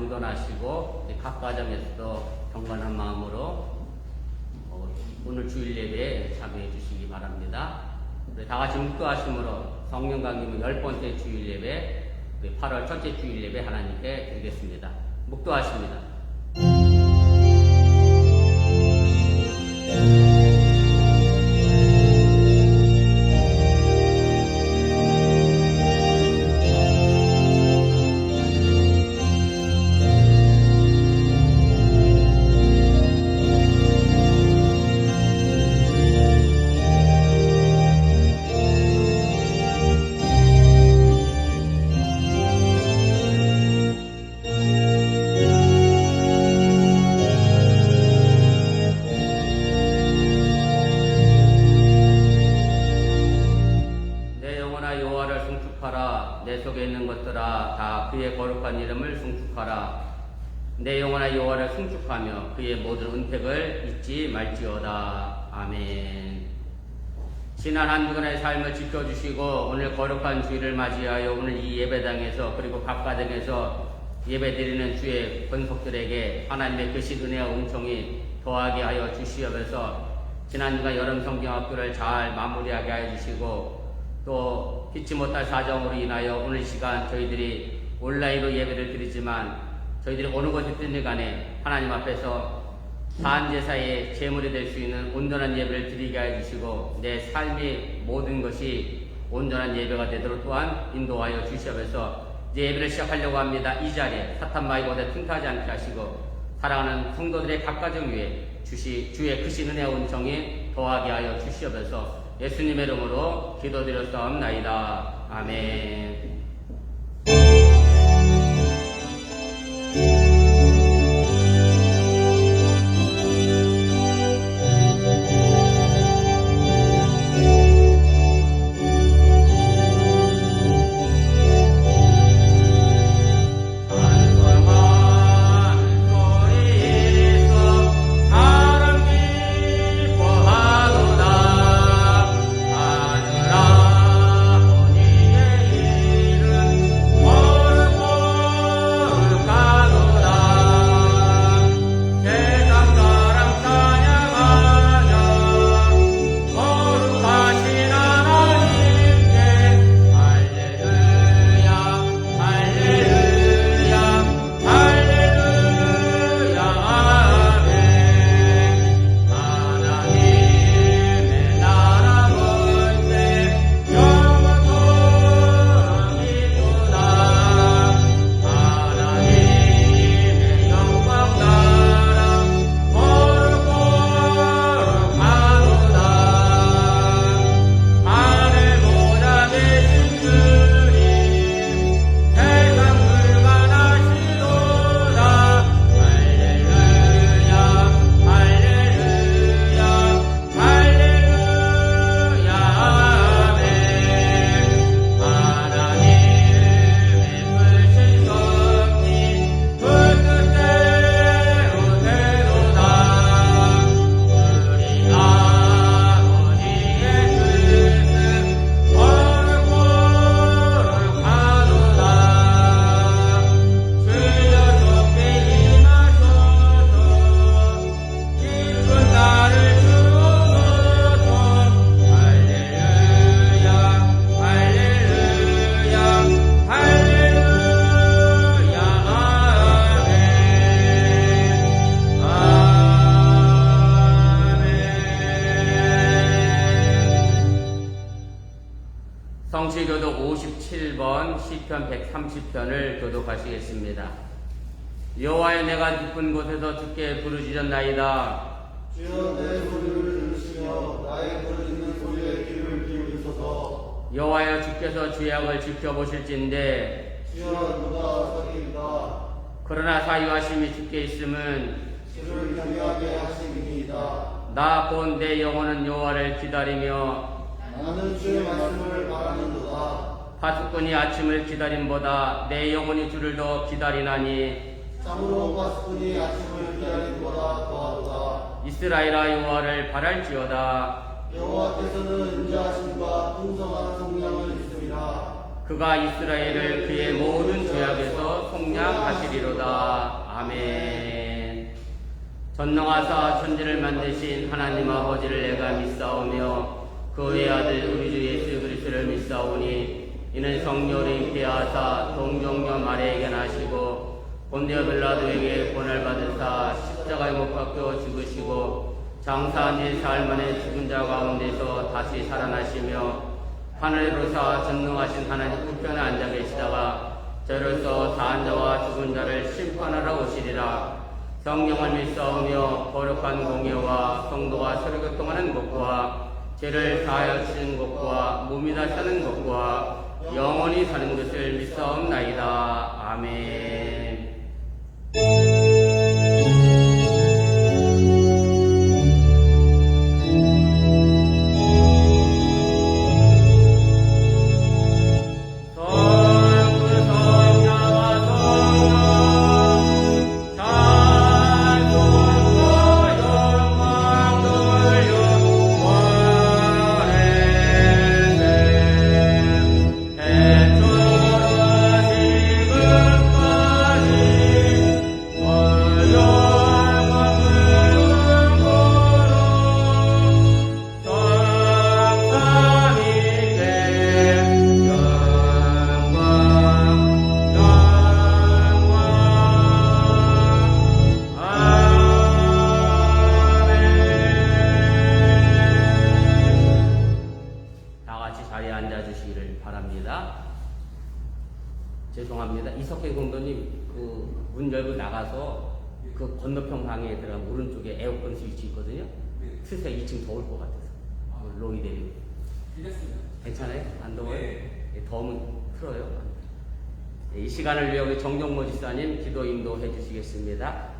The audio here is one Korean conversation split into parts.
경건하시고 각 가정에서도 경건한 마음으로 오늘 주일 예배에 참여해 주시기 바랍니다. 우리 다 같이 묵도하심으로 성령 강림은 10번째 주일 예배, 8월 첫째 주일 예배 하나님께 드리겠습니다. 묵도하십니다. 내 속에 있는 것들아 다 그의 거룩한 이름을 송축하라. 내 영혼아 여호와를 송축하며 그의 모든 은택을 잊지 말지어다. 아멘. 지난 한 주간의 삶을 지켜주시고 오늘 거룩한 주일을 맞이하여 오늘 이 예배당에서 그리고 각 가정에서 예배드리는 주의 권속들에게 하나님의 크신 은혜와 은총이 더하게 하여 주시옵소서. 지난 주간 여름 성경학교를 잘 마무리하게 하여 주시고 또 잊지 못할 사정으로 인하여 오늘 시간 저희들이 온라인으로 예배를 드리지만 저희들이 어느 곳에 있든 간에 하나님 앞에서 사안제사의 제물이 될 수 있는 온전한 예배를 드리게 하여 주시고 내 삶의 모든 것이 온전한 예배가 되도록 또한 인도하여 주시옵소서. 이제 예배를 시작하려고 합니다. 이 자리에 사탄마귀 고대 틈타지 않게 하시고 사랑하는 성도들의 각 가정 위에 주의 크신 은혜와 은총이 더하게 하여 주시옵소서. 예수님의 이름으로 기도드렸사옵나이다. 아멘. 성취교독 57번 시편 130편을 교독하시겠습니다. 여호와여 내가 깊은 곳에서 주께 부르짖었나이다. 주여 내 소리를 들으시며 나의 부르짖는 소리에 귀를 기울이소서. 여호와여 주께서 죄악을 지켜보실진데 주여 누가 사기일까. 그러나 사유하심이 주께 있음은 주를 경외하게 하심이니이다. 나 곧 내 영혼은 여호와를 기다리며 나는 주의 말씀을 바라는도다. 파수꾼이 아침을 기다림보다 내 영혼이 주를 더 기다리나니 참으로 파수꾼이 아침을 기다림보다 더하도다. 이스라엘아 여호와를 바랄지어다. 여호와께서는 인자하심과 풍성한 성량을 있음이라. 그가 이스라엘을 그의 모든 죄악에서 속량하시리로다. 아멘. 전능하사 천지를 만드신 하나님 아버지를 내가 믿사오며 그의 아들 우리 주 예수 그리스도를 믿사오니 이는 성령으로 잉태하사 동정녀 마리아에게 나시고 본디오 빌라도에게 고난을 받으사 십자가에 못 박혀 죽으시고 장사한 지 사흘 만에 죽은 자 가운데서 다시 살아나시며 하늘에 오르사 전능하신 하나님 우편에 앉아 계시다가 저로서 사한 자와 죽은 자를 심판하러 오시리라. 성령을 믿사오며 거룩한 공예와 성도가 서로 교통하는 것과 죄를 사하여 주시는 것과 몸이 다 사는 것과 영원히 사는 것을 믿사옵나이다. 아멘. 죄송합니다. 이석희 공도님 그 문 열고 나가서 그 건너편 방에 들어가면 오른쪽에 에어컨 스위치 있거든요. 트세요. 2층 더울 것 같아서. 로이 데리고. 괜찮아요? 안 더워요? 네. 더우면 틀어요. 이 시간을 위해 우리 정정모 집사님 기도 인도해 주시겠습니다.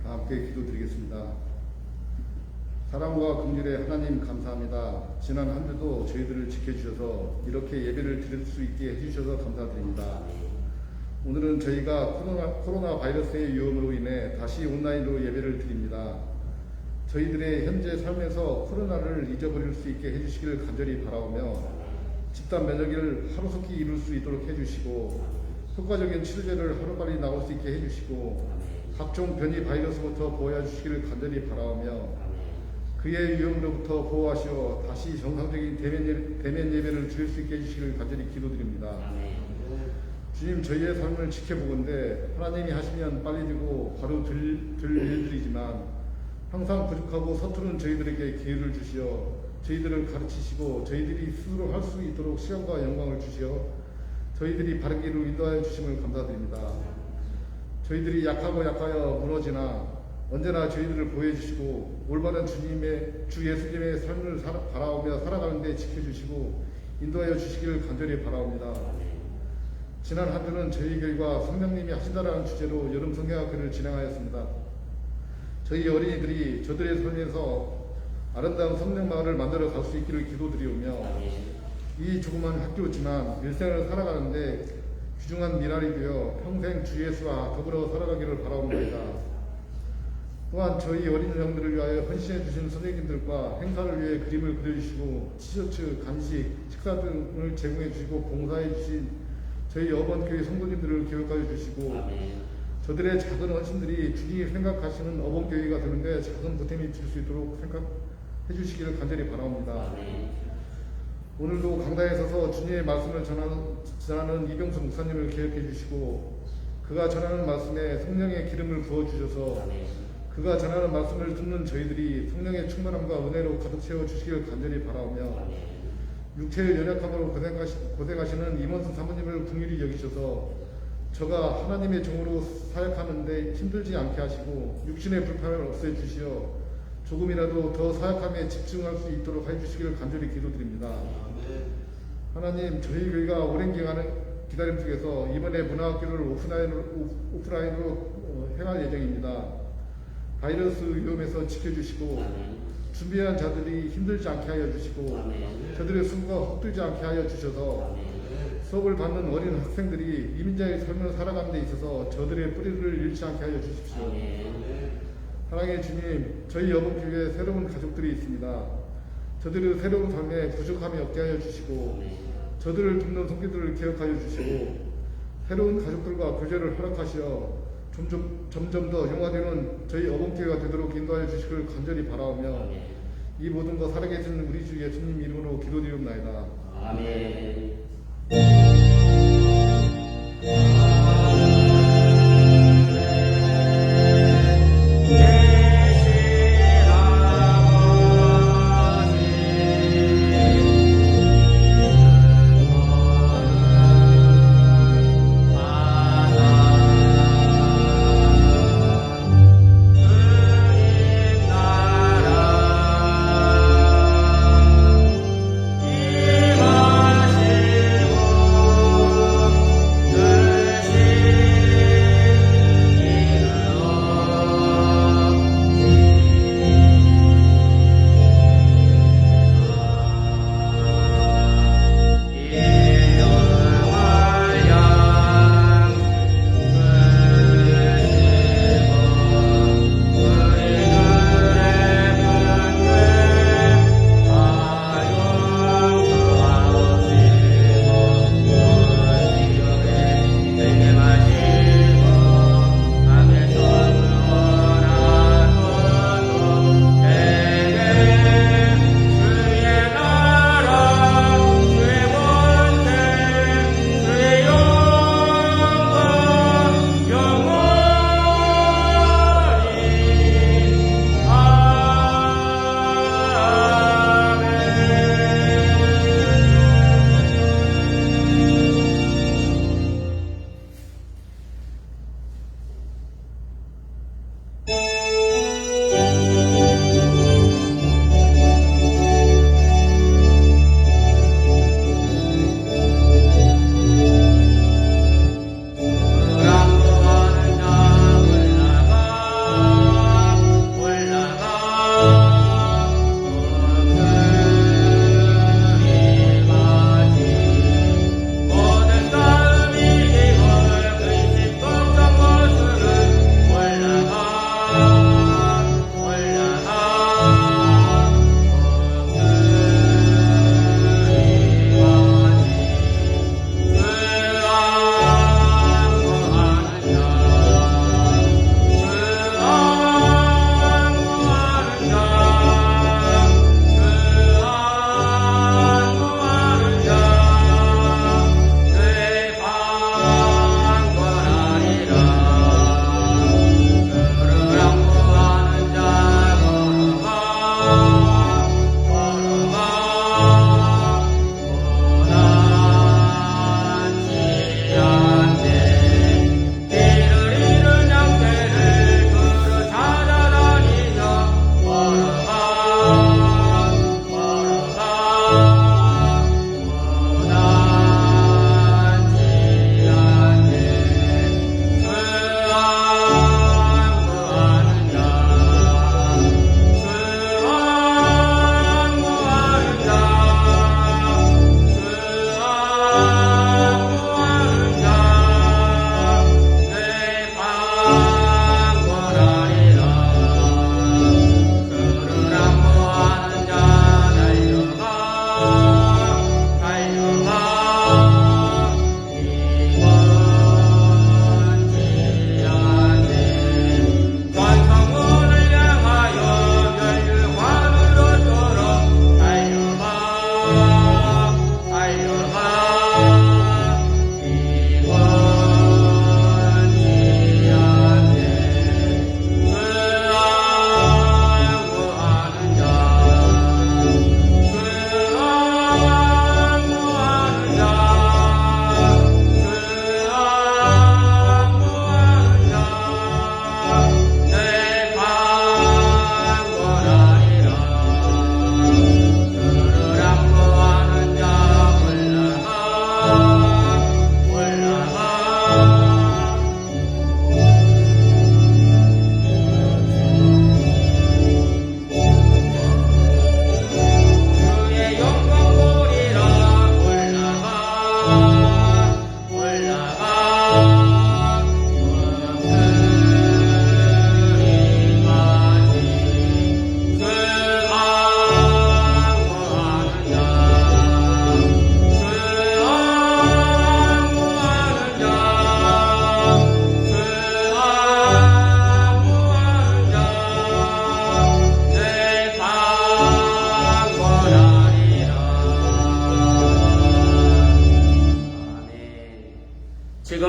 함께 기도드리겠습니다. 사랑과 긍휼의 하나님 감사합니다. 지난 한 주도 저희들을 지켜주셔서 이렇게 예배를 드릴 수 있게 해주셔서 감사드립니다. 오늘은 저희가 코로나 바이러스의 위험으로 인해 다시 온라인으로 예배를 드립니다. 저희들의 현재 삶에서 코로나를 잊어버릴 수 있게 해주시기를 간절히 바라오며 집단 면역을 하루속히 이룰 수 있도록 해주시고 효과적인 치료제를 하루빨리 나올 수 있게 해주시고 각종 변이 바이러스부터 보호해 주시기를 간절히 바라오며 그의 위험으로부터 보호하시어 다시 정상적인 대면 예배를 드릴 수 있게 해주시기를 간절히 기도드립니다. 주님, 저희의 삶을 지켜보건대 하나님이 하시면 빨리 주고 바로 들 일들이지만 항상 부족하고 서투른 저희들에게 기회를 주시어 저희들을 가르치시고 저희들이 스스로 할 수 있도록 시간과 영광을 주시어 저희들이 바른 길로 인도하여 주심을 감사드립니다. 저희들이 약하고 약하여 무너지나 언제나 저희들을 보여주시고 올바른 주 예수님의 삶을 바라오며 살아가는 데 지켜주시고 인도하여 주시기를 간절히 바라옵니다. 지난 한 주는 저희 교회가 성령님이 하신다라는 주제로 여름 성경학교를 진행하였습니다. 저희 어린이들이 저들의 삶에서 아름다운 성령 마을을 만들어 갈 수 있기를 기도드리오며 이 조그만 학교지만 일생을 살아가는데 귀중한 미랄이 되어 평생 주 예수와 더불어 살아가기를 바라옵니다. 또한 저희 어린 영들을 위하여 헌신해 주신 선생님들과 행사를 위해 그림을 그려주시고 티셔츠, 간식, 식사 등을 제공해 주시고 봉사해 주신 저희 어번교회 성도님들을 기억하여 주시고 저들의 작은 헌신들이 주님이 생각하시는 어번교회가 되는데 작은 보탬이 될 수 있도록 생각해 주시기를 간절히 바라옵니다. 오늘도 강단에 서서 주님의 말씀을 전하는 이병수 목사님을 기억해 주시고 그가 전하는 말씀에 성령의 기름을 부어주셔서 그가 전하는 말씀을 듣는 저희들이 성령의 충만함과 은혜로 가득 채워 주시기를 간절히 바라오며 육체의 연약함으로 고생하시는 임원순 사모님을 긍휼히 여기셔서 저가 하나님의 종으로 사역하는데 힘들지 않게 하시고 육신의 불편을 없애주시어 조금이라도 더 사역함에 집중할 수 있도록 해주시기를 간절히 기도드립니다. 하나님, 저희 교회가 오랜 기다림 속에서 이번에 문화학교를 오프라인으로 행할 예정입니다. 바이러스 위험에서 지켜주시고 준비한 자들이 힘들지 않게 하여 주시고 저들의 수고가 헛되지 않게 하여 주셔서 수업을 받는 어린 학생들이 이민자의 삶을 살아가는 데 있어서 저들의 뿌리를 잃지 않게 하여 주십시오. 아멘. 사랑의 주님, 저희 여봉교회에 새로운 가족들이 있습니다. 저들의 새로운 삶에 부족함이 없게 하여 주시고 저들을 돕는 손길들을 기억하여 주시고 새로운 가족들과 교제를 허락하시어 점점 더 영화되는 저희 어봉교회가 되도록 인도하여 주시길 간절히 바라오며 이 모든 것 살아계신 우리 주 예수님 이름으로 기도드리옵나이다. 아멘.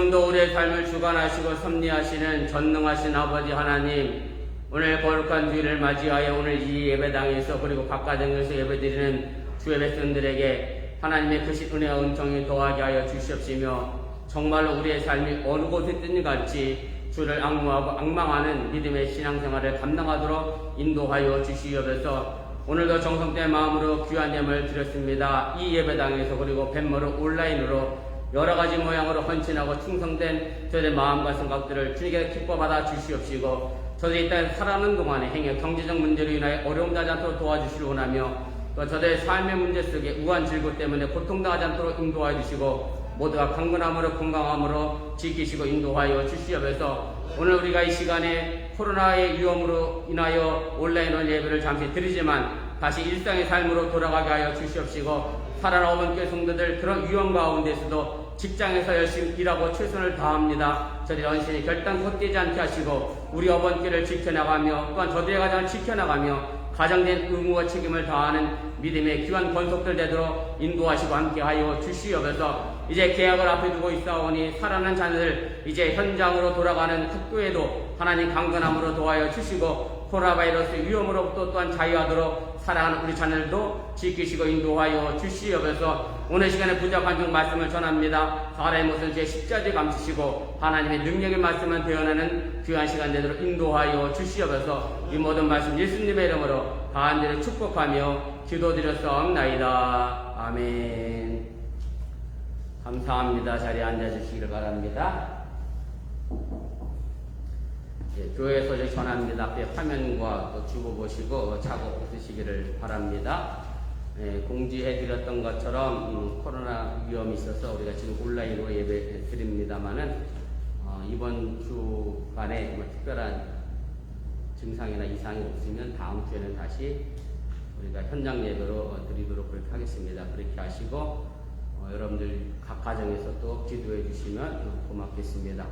지금도 우리의 삶을 주관하시고 섭리하시는 전능하신 아버지 하나님, 오늘 거룩한 주일을 맞이하여 오늘 이 예배당에서 그리고 각가정에서 예배드리는 주의 백성들에게 하나님의 크신 은혜와 은총이 더하게 하여 주시옵시며, 정말로 우리의 삶이 어느 곳에 있든지 같이 주를 악무하고 악망하는 믿음의 신앙생활을 감당하도록 인도하여 주시옵소서. 오늘도 정성된 마음으로 귀한 예물을 드렸습니다. 이 예배당에서 그리고 뱃머로 온라인으로 여러가지 모양으로 헌신하고 충성된 저의 마음과 생각들을 주님께 기뻐 받아 주시옵시고, 저들이 일단 살아가는 동안에 행여 경제적 문제로 인하여 어려움 나지 않도록 도와주시길 원하며, 또 저들의 삶의 문제 속에 우한 질고 때문에 고통당하지 않도록 인도하여 주시고, 모두가 강건함으로 건강함으로 지키시고 인도하여 주시옵소서. 오늘 우리가 이 시간에 코로나의 위험으로 인하여 온라인으로 예배를 잠시 드리지만 다시 일상의 삶으로 돌아가게 하여 주시옵시고, 살아나온 교회 성도들 그런 위험 가운데서도 직장에서 열심히 일하고 최선을 다합니다. 저들의 헌신이 결단 헛되지 않게 하시고 우리 어번길을 지켜나가며 또한 저들의 가정을 지켜나가며 가장된 의무와 책임을 다하는 믿음의 귀한 권속들 되도록 인도하시고 함께하여 주시옵소서. 이제 계약을 앞에 두고 있사오니 살아난 자녀들 이제 현장으로 돌아가는 학교에도 하나님 강건함으로 도와여 주시고, 코로나 바이러스 위험으로부터 또한 자유하도록 살아가는 우리 자녀들도 지키시고 인도하여 주시옵소서. 오늘 시간에 부족한 중 말씀을 전합니다. 사람의 모습을 제 십자지에 감추시고 하나님의 능력의 말씀을 배워내는 귀한 시간 되도록 인도하여 주시옵소서. 이 모든 말씀 예수님의 이름으로 간절히 축복하며 기도드렸사옵나이다. 아멘. 감사합니다. 자리에 앉아주시기를 바랍니다. 교회 소식 전합니다. 앞에 화면과 또 주보 보시고 작업 쓰시기를 바랍니다. 공지해 드렸던 것처럼 코로나 위험이 있어서 우리가 지금 온라인으로 예배 드립니다만은 이번 주간에 뭐 특별한 증상이나 이상이 없으면 다음 주에는 다시 우리가 현장 예배로 드리도록 그렇게 하겠습니다. 그렇게 하시고 여러분들 각 가정에서 또 기도해 주시면 고맙겠습니다.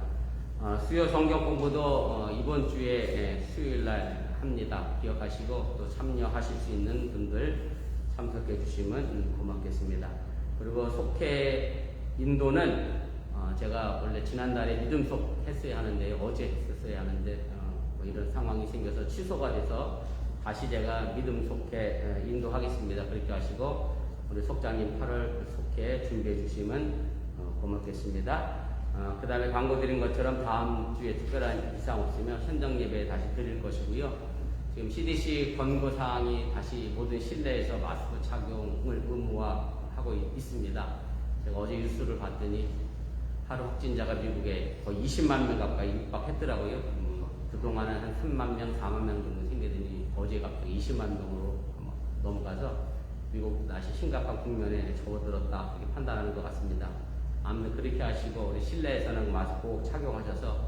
수요 성경 공부도 이번 주에 수요일날 합니다. 기억하시고 또 참여하실 수 있는 분들 참석해 주시면 고맙겠습니다. 그리고 속회 인도는 제가 원래 지난달에 믿음 속 했어야 하는데 어제 했었어야 하는데 뭐 이런 상황이 생겨서 취소가 돼서 다시 제가 믿음 속회 인도하겠습니다. 그렇게 하시고 우리 속장님 8월 속회 준비해 주시면 고맙겠습니다. 그 다음에 광고 드린 것처럼 다음 주에 특별한 이상 없으면 현장 예배 다시 드릴 것이고요. 지금 CDC 권고사항이 다시 모든 실내에서 마스크 착용을 의무화하고 있습니다. 제가 어제 뉴스를 봤더니 하루 확진자가 미국에 거의 20만 명 가까이 육박했더라고요. 그동안은 한 3만 명, 4만 명 정도 생기더니 어제 갑자기 20만 명으로 넘어가서 미국 다시 심각한 국면에 접어들었다 이렇게 판단하는 것 같습니다. 아무튼 그렇게 하시고 우리 실내에서는 마스크 꼭 착용하셔서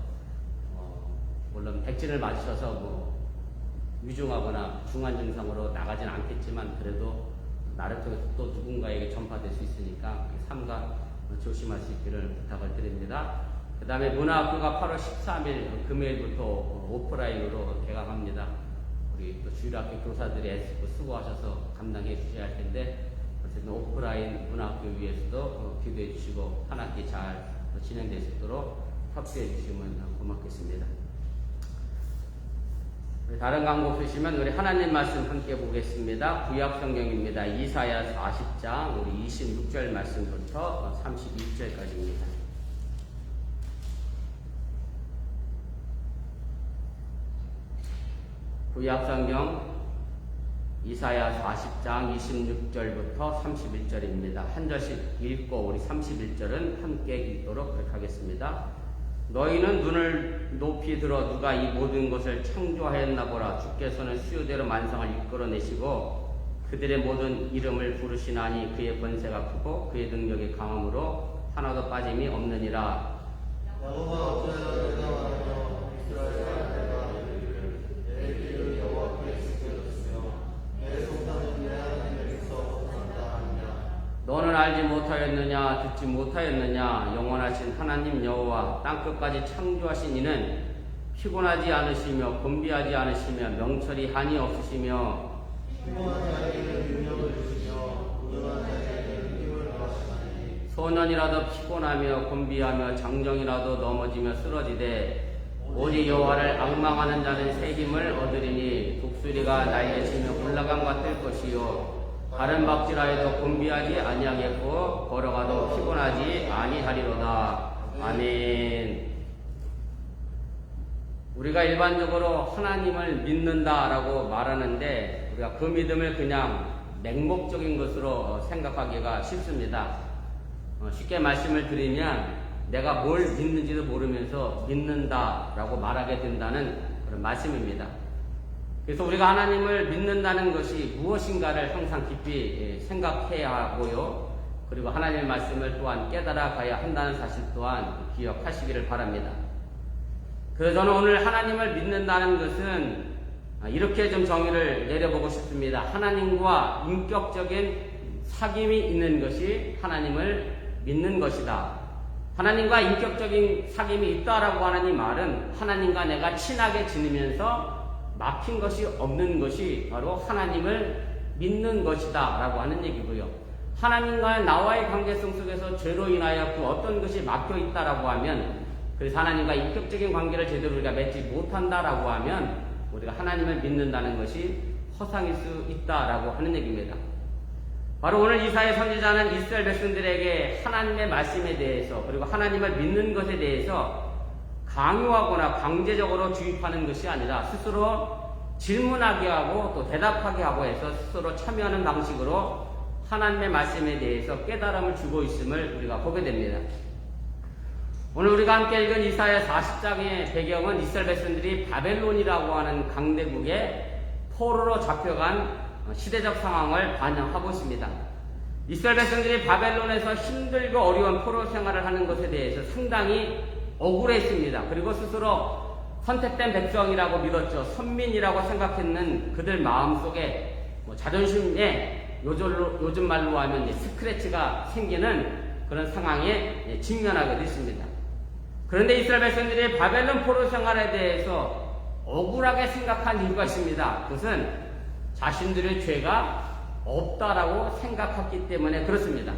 물론 백신을 맞으셔서 뭐 위중하거나 중한 증상으로 나가진 않겠지만 그래도 나를 통해서 또 누군가에게 전파될 수 있으니까 삼가 조심할 수 있기를 부탁을 드립니다. 그 다음에 문화학교가 8월 13일 금요일부터 오프라인으로 개강합니다. 우리 또 주일학교 교사들이 애쓰고 수고하셔서 감당해 주셔야 할 텐데 어쨌든 오프라인 문화학교 위해서도 기도해 주시고 한 학기 잘 진행될 수 있도록 협조해 주시면 고맙겠습니다. 다른 광고 없으시면 우리 하나님 말씀 함께 보겠습니다. 구약 성경입니다. 이사야 40장 우리 26절 말씀부터 31절까지입니다. 구약 성경 이사야 40장 26절부터 31절입니다. 한 절씩 읽고 우리 31절은 함께 읽도록 그렇게 하겠습니다. 너희는 눈을 높이 들어 누가 이 모든 것을 창조하였나 보라. 주께서는 수요대로 만상을 이끌어내시고 그들의 모든 이름을 부르시나니 그의 권세가 크고 그의 능력이 강함으로 하나도 빠짐이 없느니라. 여호와 어찌하여 내가 말하며 이스라엘 내가 내 길을 여호와께 지켜줬으며 내 속담은 내 하나님에게서 벗어난다 하느냐. 너는 알지 못하였느냐 듣지 못하였느냐. 영원하신 하나님 여호와 땅끝까지 창조하신 이는 피곤하지 않으시며 곤비하지 않으시며 명철이 한이 없으시며 피곤한 자에게는 능력을 주시며 무능한 자에게는 힘을 더하시나니 소년이라도 피곤하며 곤비하며 장정이라도 넘어지며 쓰러지되 오직 여호와를 앙망하는 자는 새 힘을 얻으리니 독수리가 날개치며 올라감과 뜰 것이요 다른 박질하여도 곤비하지 아니하겠고 걸어가도 피곤하지 아니하리로다. 아멘. 우리가 일반적으로 하나님을 믿는다라고 말하는데 우리가 그 믿음을 그냥 맹목적인 것으로 생각하기가 쉽습니다. 쉽게 말씀을 드리면 내가 뭘 믿는지도 모르면서 믿는다라고 말하게 된다는 그런 말씀입니다. 그래서 우리가 하나님을 믿는다는 것이 무엇인가를 항상 깊이 생각해야 하고요. 그리고 하나님의 말씀을 또한 깨달아 가야 한다는 사실 또한 기억하시기를 바랍니다. 그래서 저는 오늘 하나님을 믿는다는 것은 이렇게 좀 정의를 내려보고 싶습니다. 하나님과 인격적인 사귐이 있는 것이 하나님을 믿는 것이다. 하나님과 인격적인 사귐이 있다라고 하는 이 말은 하나님과 내가 친하게 지내면서 막힌 것이 없는 것이 바로 하나님을 믿는 것이다 라고 하는 얘기고요. 하나님과 나와의 관계성 속에서 죄로 인하여 그 어떤 것이 막혀 있다라고 하면, 그래서 하나님과 인격적인 관계를 제대로 우리가 맺지 못한다라고 하면 우리가 하나님을 믿는다는 것이 허상일 수 있다라고 하는 얘기입니다. 바로 오늘 이사야 선지자는 이스라엘 백성들에게 하나님의 말씀에 대해서 그리고 하나님을 믿는 것에 대해서 강요하거나 강제적으로 주입하는 것이 아니라 스스로 질문하게 하고 또 대답하게 하고 해서 스스로 참여하는 방식으로 하나님의 말씀에 대해서 깨달음을 주고 있음을 우리가 보게 됩니다. 오늘 우리가 함께 읽은 이사야 40장의 배경은 이스라엘 백성들이 바벨론이라고 하는 강대국에 포로로 잡혀간 시대적 상황을 반영하고 있습니다. 이스라엘 백성들이 바벨론에서 힘들고 어려운 포로 생활을 하는 것에 대해서 상당히 억울했습니다. 그리고 스스로 선택된 백성이라고 믿었죠. 선민이라고 생각했는 그들 마음속에 자존심에 요즘 말로 하면 스크래치가 생기는 그런 상황에 직면하게 됐습니다. 그런데 이스라엘 백성들이 바벨론 포로 생활에 대해서 억울하게 생각한 이유가 있습니다. 그것은 자신들의 죄가 없다라고 생각했기 때문에 그렇습니다.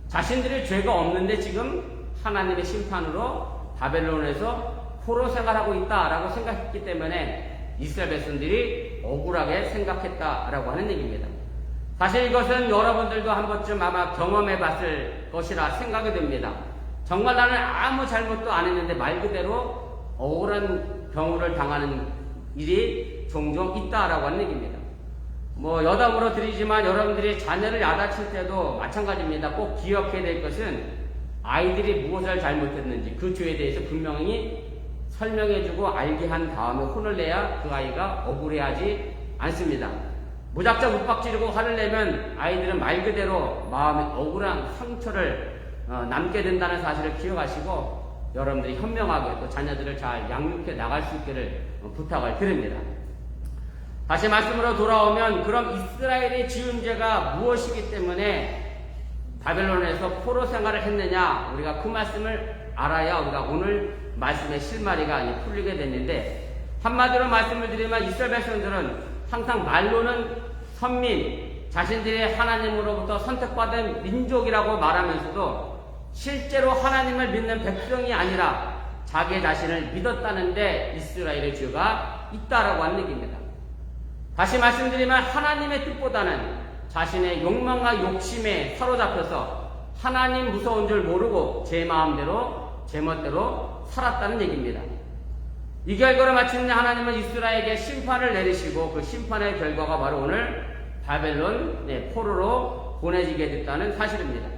자신들의 죄가 없는데 지금 하나님의 심판으로 바벨론에서 포로 생활하고 있다라고 생각했기 때문에 이스라엘 백성들이 억울하게 생각했다라고 하는 얘기입니다. 사실 이것은 여러분들도 한 번쯤 아마 경험해 봤을 것이라 생각이 됩니다. 정말 나는 아무 잘못도 안 했는데 말 그대로 억울한 경우를 당하는 일이 종종 있다라고 하는 얘기입니다. 여담으로 드리지만 여러분들이 자녀를 야단칠 때도 마찬가지입니다. 꼭 기억해야 될 것은 아이들이 무엇을 잘못했는지 그 죄에 대해서 분명히 설명해주고 알게 한 다음에 혼을 내야 그 아이가 억울해하지 않습니다. 무작정 윽박지르고 화를 내면 아이들은 말 그대로 마음에 억울한 상처를 남게 된다는 사실을 기억하시고 여러분들이 현명하게 또 자녀들을 잘 양육해 나갈 수 있기를 부탁을 드립니다. 다시 말씀으로 돌아오면 그럼 이스라엘이 지은 죄가 무엇이기 때문에 바벨론에서 포로 생활을 했느냐, 우리가 그 말씀을 알아야 우리가 오늘 말씀의 실마리가 풀리게 됐는데, 한마디로 말씀을 드리면 이스라엘 백성들은 항상 말로는 선민, 자신들이 하나님으로부터 선택받은 민족이라고 말하면서도 실제로 하나님을 믿는 백성이 아니라 자기 자신을 믿었다는데 이스라엘의 죄가 있다라고 하는 얘기입니다. 다시 말씀드리면 하나님의 뜻보다는 자신의 욕망과 욕심에 사로잡혀서 하나님 무서운 줄 모르고 제 마음대로 제 멋대로 살았다는 얘기입니다. 이 결과로 마침내 하나님은 이스라엘에게 심판을 내리시고 그 심판의 결과가 바로 오늘 바벨론 포로로 보내지게 됐다는 사실입니다.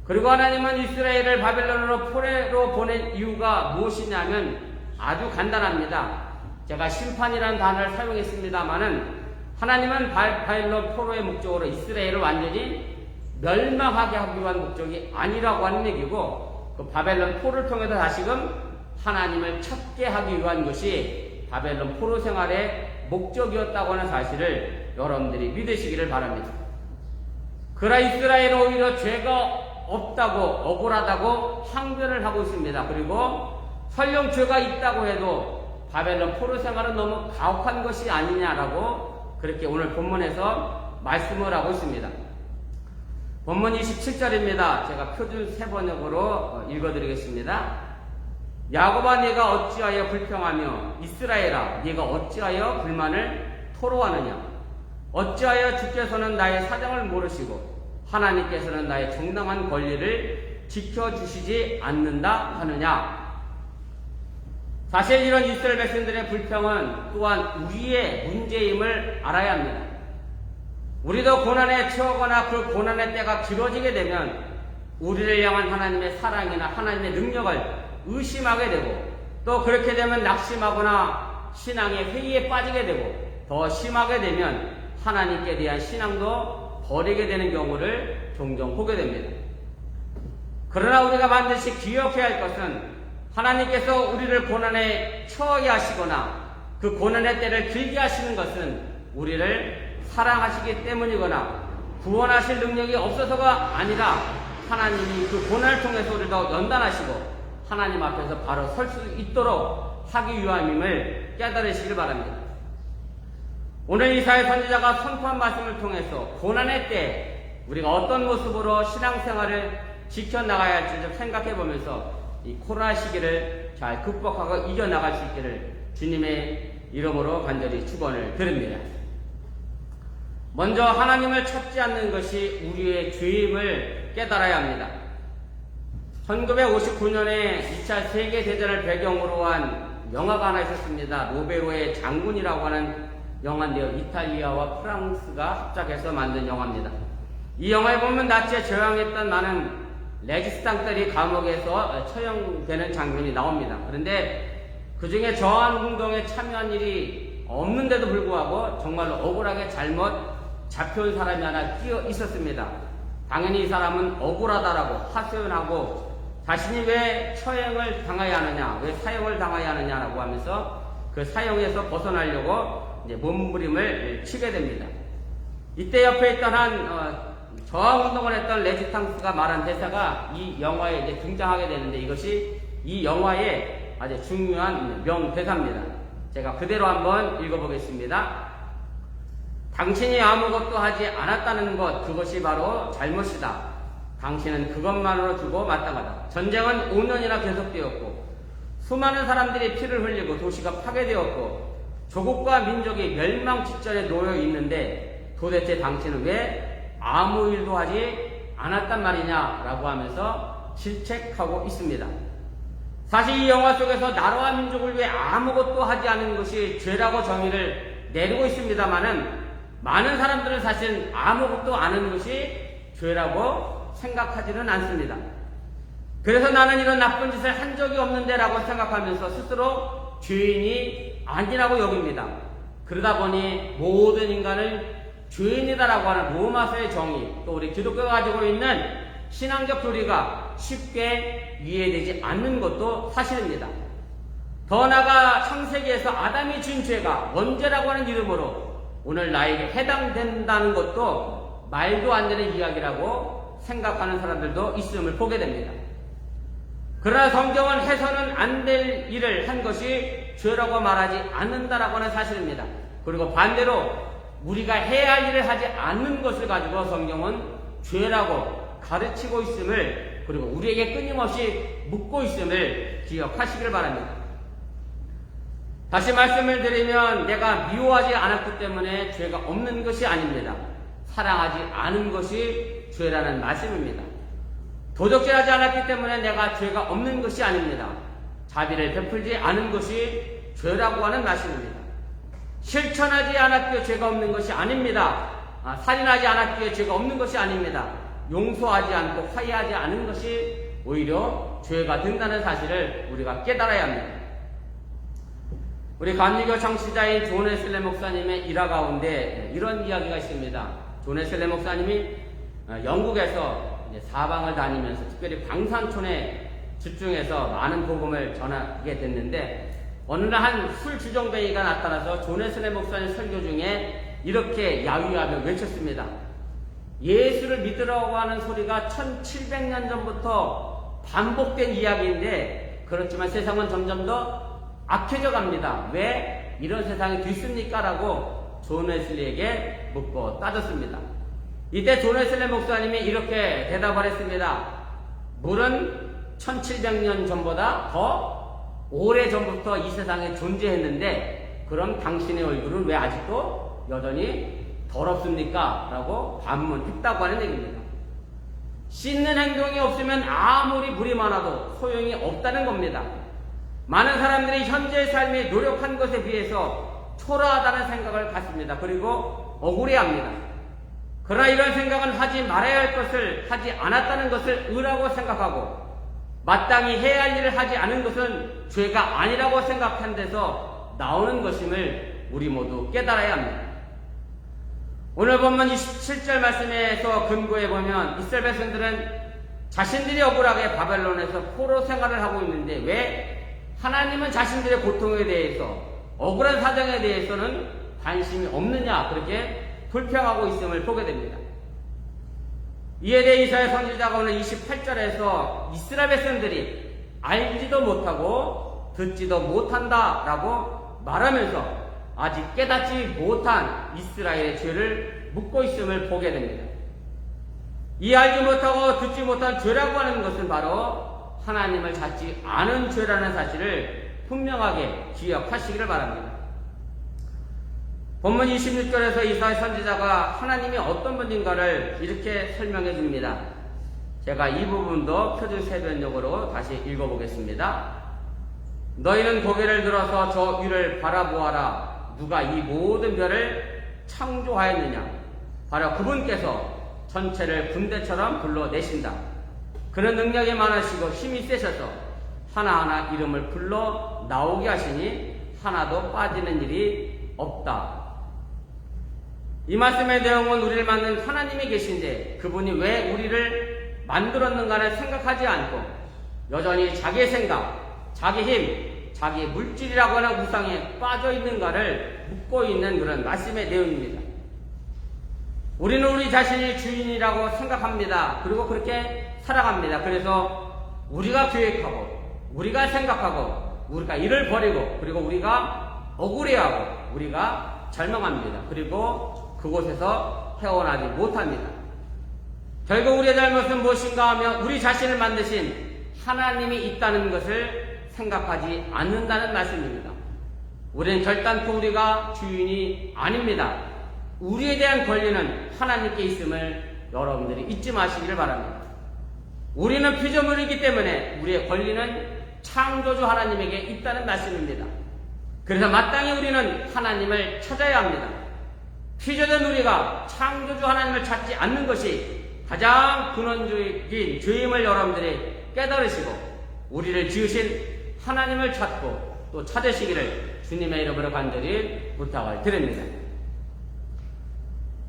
그리고 하나님은 이스라엘을 바벨론으로 포로로 보낸 이유가 무엇이냐면 아주 간단합니다. 제가 심판이라는 단어를 사용했습니다마는 하나님은 바벨론 포로의 목적으로 이스라엘을 완전히 멸망하게 하기 위한 목적이 아니라고 하는 얘기고, 그 바벨론 포로를 통해서 다시금 하나님을 찾게 하기 위한 것이 바벨론 포로 생활의 목적이었다고 하는 사실을 여러분들이 믿으시기를 바랍니다. 그러나 이스라엘은 오히려 죄가 없다고 억울하다고 항변을 하고 있습니다. 그리고 설령 죄가 있다고 해도 바벨론 포로 생활은 너무 가혹한 것이 아니냐라고 그렇게 오늘 본문에서 말씀을 하고 있습니다. 본문 27절입니다. 제가 표준 세번역으로 읽어드리겠습니다. 야곱아 네가 어찌하여 불평하며 이스라엘아 네가 어찌하여 불만을 토로하느냐. 어찌하여 주께서는 나의 사정을 모르시고 하나님께서는 나의 정당한 권리를 지켜주시지 않는다 하느냐. 사실 이런 이스라엘 백성들의 불평은 또한 우리의 문제임을 알아야 합니다. 우리도 고난에 처하거나 그 고난의 때가 길어지게 되면 우리를 향한 하나님의 사랑이나 하나님의 능력을 의심하게 되고, 또 그렇게 되면 낙심하거나 신앙의 회의에 빠지게 되고, 더 심하게 되면 하나님께 대한 신앙도 버리게 되는 경우를 종종 보게 됩니다. 그러나 우리가 반드시 기억해야 할 것은 하나님께서 우리를 고난에 처하게 하시거나 그 고난의 때를 길게 하시는 것은 우리를 사랑하시기 때문이거나 구원하실 능력이 없어서가 아니라 하나님이 그 고난을 통해서 우리를 더 연단하시고 하나님 앞에서 바로 설 수 있도록 하기 위함임을 깨달으시길 바랍니다. 오늘 이사야 선지자가 선포한 말씀을 통해서 고난의 때 우리가 어떤 모습으로 신앙생활을 지켜나가야 할지 좀 생각해 보면서 이 코로나 시기를 잘 극복하고 이겨나갈 수 있기를 주님의 이름으로 간절히 축원을 드립니다. 먼저 하나님을 찾지 않는 것이 우리의 죄임을 깨달아야 합니다. 1959년에 2차 세계대전을 배경으로 한 영화가 하나 있었습니다. 로베로의 장군이라고 하는 영화인데요. 이탈리아와 프랑스가 합작해서 만든 영화입니다. 이 영화에 보면 나치에 저항했던 많은 레지스탕들이 감옥에서 처형되는 장면이 나옵니다. 그런데 그 중에 저항 운동에 참여한 일이 없는데도 불구하고 정말로 억울하게 잘못 잡혀온 사람이 하나 끼어 있었습니다. 당연히 이 사람은 억울하다라고 하소연하고 자신이 왜 처형을 당해야 하느냐, 왜 사형을 당해야 하느냐라고 하면서 그 사형에서 벗어나려고 이제 몸부림을 치게 됩니다. 이때 옆에 있던 한 저항운동을 했던 레지탕스가 말한 대사가 이 영화에 이제 등장하게 되는데 이것이 이 영화의 아주 중요한 명대사입니다. 제가 그대로 한번 읽어보겠습니다. 당신이 아무것도 하지 않았다는 것, 그것이 바로 잘못이다. 당신은 그것만으로 두고 마땅하다. 전쟁은 5년이나 계속되었고 수많은 사람들이 피를 흘리고 도시가 파괴되었고 조국과 민족이 멸망 직전에 놓여 있는데 도대체 당신은 왜 아무 일도 하지 않았단 말이냐라고 하면서 질책하고 있습니다. 사실 이 영화 속에서 나라와 민족을 위해 아무것도 하지 않은 것이 죄라고 정의를 내리고 있습니다만은 많은 사람들은 사실 아무것도 안 하는 것이 죄라고 생각하지는 않습니다. 그래서 나는 이런 나쁜 짓을 한 적이 없는데 라고 생각하면서 스스로 죄인이 아니라고 여깁니다. 그러다 보니 모든 인간을 죄인이다라고 하는 로마서의 정의, 또 우리 기독교가 가지고 있는 신앙적 교리가 쉽게 이해되지 않는 것도 사실입니다. 더 나아가 창세기에서 아담이 지은 죄가 원죄라고 하는 이름으로 오늘 나에게 해당된다는 것도 말도 안 되는 이야기라고 생각하는 사람들도 있음을 보게 됩니다. 그러나 성경은 해서는 안 될 일을 한 것이 죄라고 말하지 않는다라고 하는 사실입니다. 그리고 반대로 우리가 해야 할 일을 하지 않는 것을 가지고 성경은 죄라고 가르치고 있음을, 그리고 우리에게 끊임없이 묻고 있음을 기억하시길 바랍니다. 다시 말씀을 드리면 내가 미워하지 않았기 때문에 죄가 없는 것이 아닙니다. 사랑하지 않은 것이 죄라는 말씀입니다. 도적질하지 않았기 때문에 내가 죄가 없는 것이 아닙니다. 자비를 베풀지 않은 것이 죄라고 하는 말씀입니다. 실천하지 않았기에 죄가 없는 것이 아닙니다. 살인하지 않았기에 죄가 없는 것이 아닙니다. 용서하지 않고 화해하지 않은 것이 오히려 죄가 된다는 사실을 우리가 깨달아야 합니다. 우리 감리교 창시자인 존 웨슬리 목사님의 일화 가운데 이런 이야기가 있습니다. 존 웨슬리 목사님이 영국에서 사방을 다니면서 특별히 광산촌에 집중해서 많은 복음을 전하게 됐는데 어느 날 한 술 주정뱅이가 나타나서 존 웨슬리 목사님 설교 중에 이렇게 야유하며 외쳤습니다. 예수를 믿으라고 하는 소리가 1700년 전부터 반복된 이야기인데 그렇지만 세상은 점점 더 악해져 갑니다. 왜 이런 세상이 됐습니까? 라고 존 웨슬리에게 묻고 따졌습니다. 이때 존 웨슬리 목사님이 이렇게 대답을 했습니다. 물은 1700년 전보다 더 오래전부터 이 세상에 존재했는데 그럼 당신의 얼굴은 왜 아직도 여전히 더럽습니까? 라고 반문했다고 하는 얘기입니다. 씻는 행동이 없으면 아무리 물이 많아도 소용이 없다는 겁니다. 많은 사람들이 현재의 삶에 노력한 것에 비해서 초라하다는 생각을 갖습니다. 그리고 억울해합니다. 그러나 이런 생각은 하지 말아야 할 것을 하지 않았다는 것을 의라고 생각하고 마땅히 해야 할 일을 하지 않은 것은 죄가 아니라고 생각한 데서 나오는 것임을 우리 모두 깨달아야 합니다. 오늘 본문 27절 말씀에서 근거해 보면 이스라엘 백성들은 자신들이 억울하게 바벨론에서 포로 생활을 하고 있는데 왜 하나님은 자신들의 고통에 대해서 억울한 사정에 대해서는 관심이 없느냐 그렇게 불평하고 있음을 보게 됩니다. 이에 대해 이사야 선지자가 오늘 28절에서 이스라엘 백성들이 알지도 못하고 듣지도 못한다라고 말하면서 아직 깨닫지 못한 이스라엘의 죄를 묻고 있음을 보게 됩니다. 이 알지 못하고 듣지 못한 죄라고 하는 것은 바로 하나님을 찾지 않은 죄라는 사실을 분명하게 기억하시기를 바랍니다. 본문 26절에서 이사야 선지자가 하나님이 어떤 분인가를 이렇게 설명해 줍니다. 제가 이 부분도 표준세변역으로 다시 읽어보겠습니다. 너희는 고개를 들어서 저 위를 바라보아라. 누가 이 모든 별을 창조하였느냐? 바로 그분께서 전체를 군대처럼 불러내신다. 그는 능력이 많으시고 힘이 세셔서 하나하나 이름을 불러 나오게 하시니 하나도 빠지는 일이 없다. 이 말씀의 내용은 우리를 만든 하나님이 계신데 그분이 왜 우리를 만들었는가를 생각하지 않고 여전히 자기의 생각, 자기 힘, 자기 물질이라고 하는 우상에 빠져 있는가를 묻고 있는 그런 말씀의 내용입니다. 우리는 우리 자신이 주인이라고 생각합니다. 그리고 그렇게 살아갑니다. 그래서 우리가 계획하고 우리가 생각하고 우리가 일을 벌이고 그리고 우리가 억울해하고 우리가 절망합니다. 그리고 그곳에서 헤어나지 못합니다. 결국 우리의 잘못은 무엇인가 하면 우리 자신을 만드신 하나님이 있다는 것을 생각하지 않는다는 말씀입니다. 우리는 결단코 우리가 주인이 아닙니다. 우리에 대한 권리는 하나님께 있음을 여러분들이 잊지 마시기를 바랍니다. 우리는 피조물이기 때문에 우리의 권리는 창조주 하나님에게 있다는 말씀입니다. 그래서 마땅히 우리는 하나님을 찾아야 합니다. 피조된 우리가 창조주 하나님을 찾지 않는 것이 가장 근원적인 죄임을 여러분들이 깨달으시고 우리를 지으신 하나님을 찾고 또 찾으시기를 주님의 이름으로 간절히 부탁을 드립니다.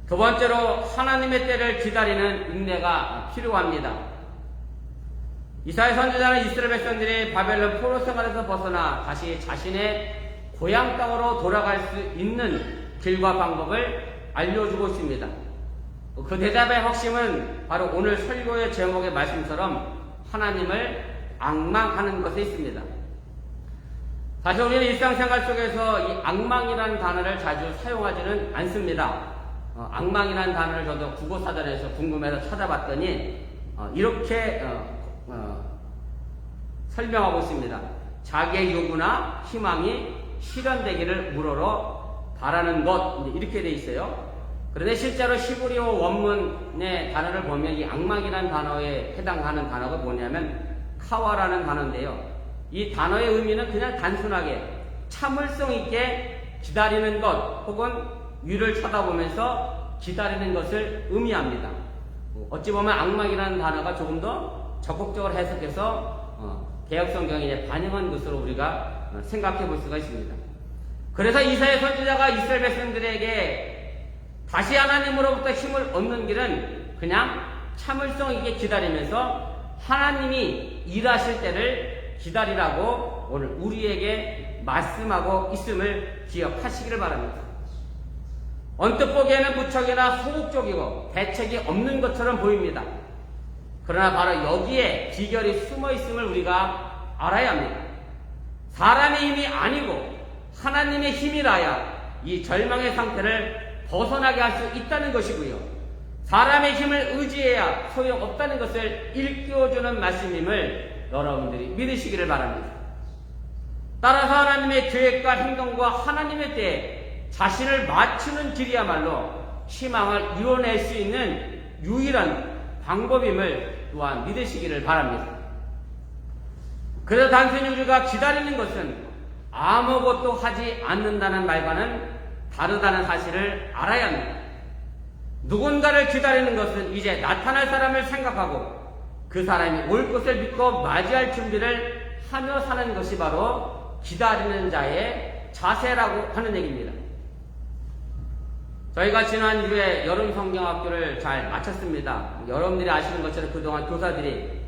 두 번째로 하나님의 때를 기다리는 인내가 필요합니다. 이사야 선지자는 이스라엘 백성들이 바벨론 포로 생활에서 벗어나 다시 자신의 고향 땅으로 돌아갈 수 있는 길과 방법을 알려주고 있습니다. 그 대답의 핵심은 바로 오늘 설교의 제목의 말씀처럼 하나님을 앙망하는 것에 있습니다. 사실 우리는 일상생활 속에서 이 앙망이라는 단어를 자주 사용하지는 않습니다. 앙망이라는 단어를 저도 국어사전에서 궁금해서 찾아봤더니 이렇게 설명하고 있습니다. 자기의 요구나 희망이 실현되기를 우러러 바라는 것, 이렇게 돼 있어요. 그런데 실제로 히브리어 원문의 단어를 보면 이 앙망이라는 단어에 해당하는 단어가 뭐냐면 카와라는 단어인데요. 이 단어의 의미는 그냥 단순하게 참을성 있게 기다리는 것 혹은 위를 쳐다보면서 기다리는 것을 의미합니다. 어찌 보면 앙망이라는 단어가 조금 더 적극적으로 해석해서 개역성경에 반영한 것으로 우리가 생각해 볼 수가 있습니다. 그래서 이사야 선지자가 이스라엘 백성들에게 다시 하나님으로부터 힘을 얻는 길은 그냥 참을성 있게 기다리면서 하나님이 일하실 때를 기다리라고 오늘 우리에게 말씀하고 있음을 기억하시기를 바랍니다. 언뜻 보기에는 무척이나 소극적이고 대책이 없는 것처럼 보입니다. 그러나 바로 여기에 비결이 숨어 있음을 우리가 알아야 합니다. 사람의 힘이 아니고 하나님의 힘이라야 이 절망의 상태를 벗어나게 할 수 있다는 것이고요. 사람의 힘을 의지해야 소용없다는 것을 일깨워주는 말씀임을 여러분들이 믿으시기를 바랍니다. 따라서 하나님의 계획과 행동과 하나님의 때에 자신을 맞추는 길이야말로 희망을 이뤄낼 수 있는 유일한 방법임을 또한 믿으시기를 바랍니다. 그래서 단순히 우리가 기다리는 것은 아무것도 하지 않는다는 말과는 다르다는 사실을 알아야 합니다. 누군가를 기다리는 것은 이제 나타날 사람을 생각하고 그 사람이 올 것을 믿고 맞이할 준비를 하며 사는 것이 바로 기다리는 자의 자세라고 하는 얘기입니다. 저희가 지난주에 여름 성경학교를 잘 마쳤습니다. 여러분들이 아시는 것처럼 그동안 교사들이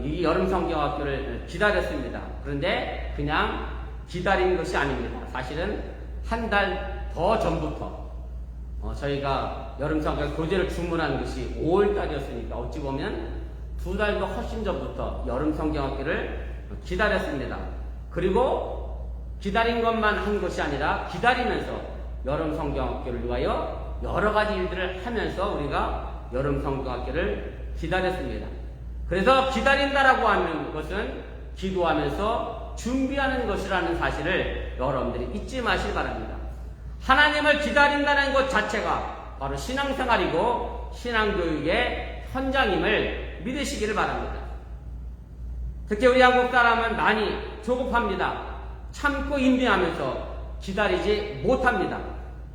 이 여름 성경학교를 기다렸습니다. 그런데 그냥 기다린 것이 아닙니다. 사실은 한 달 더 전부터 저희가 여름 성경 교재를 주문한 것이 5월달이었으니까 어찌 보면 2달도 훨씬 전부터 여름 성경학교를 기다렸습니다. 그리고 기다린 것만 한 것이 아니라 기다리면서 여름 성경학교를 위하여 여러 가지 일들을 하면서 우리가 여름 성경학교를 기다렸습니다. 그래서 기다린다라고 하는 것은 기도하면서 준비하는 것이라는 사실을 여러분들이 잊지 마시기 바랍니다. 하나님을 기다린다는 것 자체가 바로 신앙생활이고 신앙교육의 현장임을 믿으시기를 바랍니다. 특히 우리 한국 사람은 많이 조급합니다. 참고 인내하면서 기다리지 못합니다.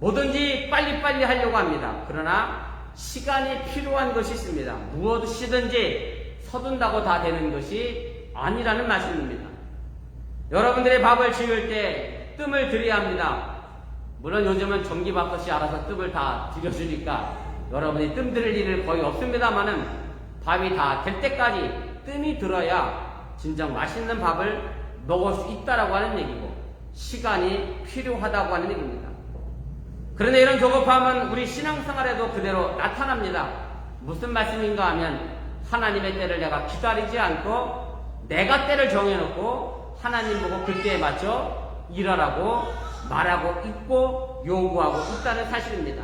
뭐든지 빨리빨리 하려고 합니다. 그러나 시간이 필요한 것이 있습니다. 무엇이든지 서둔다고 다 되는 것이 아니라는 말씀입니다. 여러분들의 밥을 지을 때 뜸을 들여야 합니다. 물론 요즘은 전기밥솥이 알아서 뜸을 다 들여주니까 여러분이 뜸 들일 일은 거의 없습니다만은 밥이 다 될 때까지 뜸이 들어야 진정 맛있는 밥을 먹을 수 있다라고 하는 얘기고 시간이 필요하다고 하는 얘기입니다. 그런데 이런 조급함은 우리 신앙생활에도 그대로 나타납니다. 무슨 말씀인가 하면 하나님의 때를 내가 기다리지 않고 내가 때를 정해놓고 하나님 보고 그때에 맞춰 일하라고 말하고 있고 요구하고 있다는 사실입니다.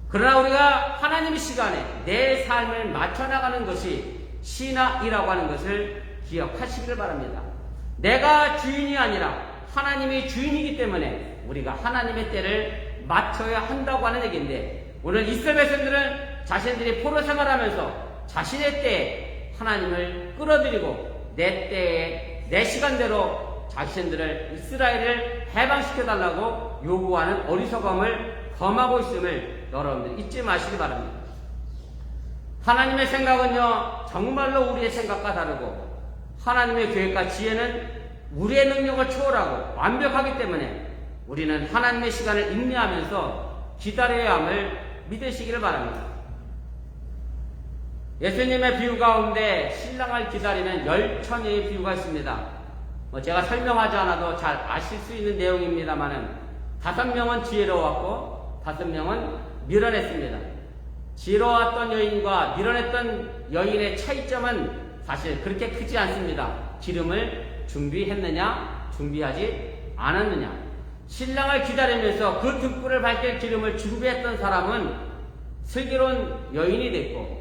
그러나 우리가 하나님의 시간에 내 삶을 맞춰나가는 것이 신앙이라고 하는 것을 기억하시기를 바랍니다. 내가 주인이 아니라 하나님이 주인이기 때문에 우리가 하나님의 때를 맞춰야 한다고 하는 얘기인데 오늘 이스라엘 백성들은 자신들이 포로 생활하면서 자신의 때에 하나님을 끌어들이고 내 때에 내 시간대로 자신들을 이스라엘을 해방시켜달라고 요구하는 어리석음을 범하고 있음을 여러분들 잊지 마시기 바랍니다. 하나님의 생각은요 정말로 우리의 생각과 다르고 하나님의 계획과 지혜는 우리의 능력을 초월하고 완벽하기 때문에 우리는 하나님의 시간을 인내하면서 기다려야 함을 믿으시기를 바랍니다. 예수님의 비유 가운데 신랑을 기다리는 10처녀의 비유가 있습니다. 제가 설명하지 않아도 잘 아실 수 있는 내용입니다만은 5명은 지혜로웠고 5명은 미련했습니다. 지혜로웠던 여인과 미련했던 여인의 차이점은 사실 그렇게 크지 않습니다. 기름을 준비했느냐 준비하지 않았느냐. 신랑을 기다리면서 그 등불을 밝힐 기름을 준비했던 사람은 슬기로운 여인이 됐고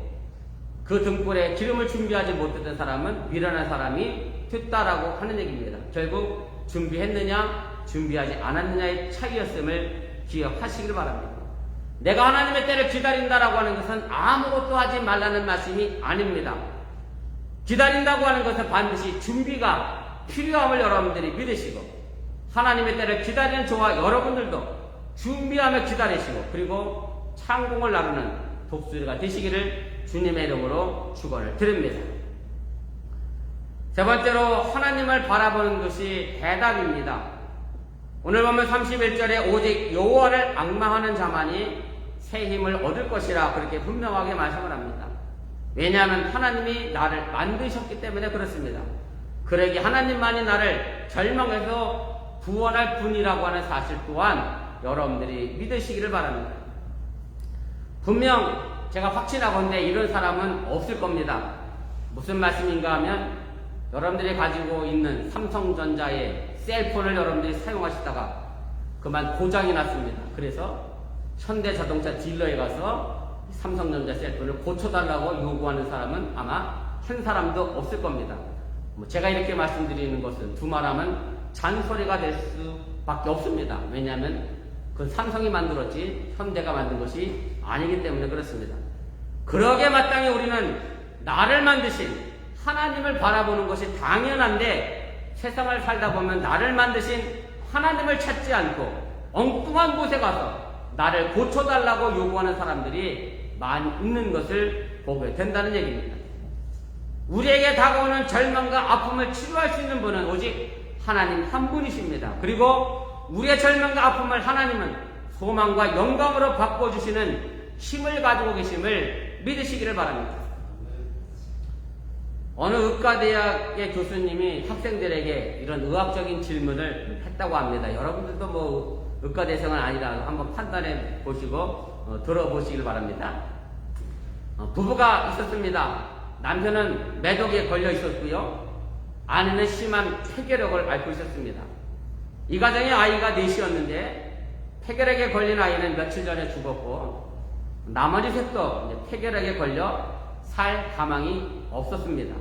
그 등불에 기름을 준비하지 못했던 사람은 미련한 사람이 됐다라고 하는 얘기입니다. 결국 준비했느냐 준비하지 않았느냐의 차이였음을 기억하시길 바랍니다. 내가 하나님의 때를 기다린다라고 하는 것은 아무것도 하지 말라는 말씀이 아닙니다. 기다린다고 하는 것은 반드시 준비가 필요함을 여러분들이 믿으시고 하나님의 때를 기다리는 저와 여러분들도 준비하며 기다리시고 그리고 창공을 나누는 독수리가 되시기를 주님의 이름으로 축원을 드립니다. 세 번째로 하나님을 바라보는 것이 대답입니다. 오늘 보면 31절에 오직 여호와를 앙망하는 자만이 새 힘을 얻을 것이라 그렇게 분명하게 말씀을 합니다. 왜냐하면 하나님이 나를 만드셨기 때문에 그렇습니다. 그러기 하나님만이 나를 절망해서 구원할 분이라고 하는 사실 또한 여러분들이 믿으시기를 바랍니다. 분명 제가 확신하건대 이런 사람은 없을 겁니다. 무슨 말씀인가 하면 여러분들이 가지고 있는 삼성전자의 셀폰을 여러분들이 사용하시다가 그만 고장이 났습니다. 그래서 현대자동차 딜러에 가서 삼성전자 셀폰을 고쳐달라고 요구하는 사람은 아마 한 사람도 없을 겁니다. 제가 이렇게 말씀드리는 것은 두말하면 잔소리가 될 수밖에 없습니다. 왜냐하면 그건 삼성이 만들었지 현대가 만든 것이 아니기 때문에 그렇습니다. 그러게 마땅히 우리는 나를 만드신 하나님을 바라보는 것이 당연한데, 세상을 살다 보면 나를 만드신 하나님을 찾지 않고 엉뚱한 곳에 가서 나를 고쳐달라고 요구하는 사람들이 많이 있는 것을 보게 된다는 얘기입니다. 우리에게 다가오는 절망과 아픔을 치료할 수 있는 분은 오직 하나님 한 분이십니다. 그리고 우리의 절망과 아픔을 하나님은 소망과 영광으로 바꿔주시는 힘을 가지고 계심을 믿으시기를 바랍니다. 어느 의과대학의 교수님이 학생들에게 이런 의학적인 질문을 했다고 합니다. 여러분들도 뭐 의과대생은 아니라 한번 판단해 보시고 들어보시길 바랍니다. 부부가 있었습니다. 남편은 매독에 걸려 있었고요. 아내는 심한 폐결핵을 앓고 있었습니다. 이 가정에 아이가 넷이었는데 폐결핵에 걸린 아이는 며칠 전에 죽었고, 나머지 셋도 폐결핵에 걸려 살 가망이 없었습니다.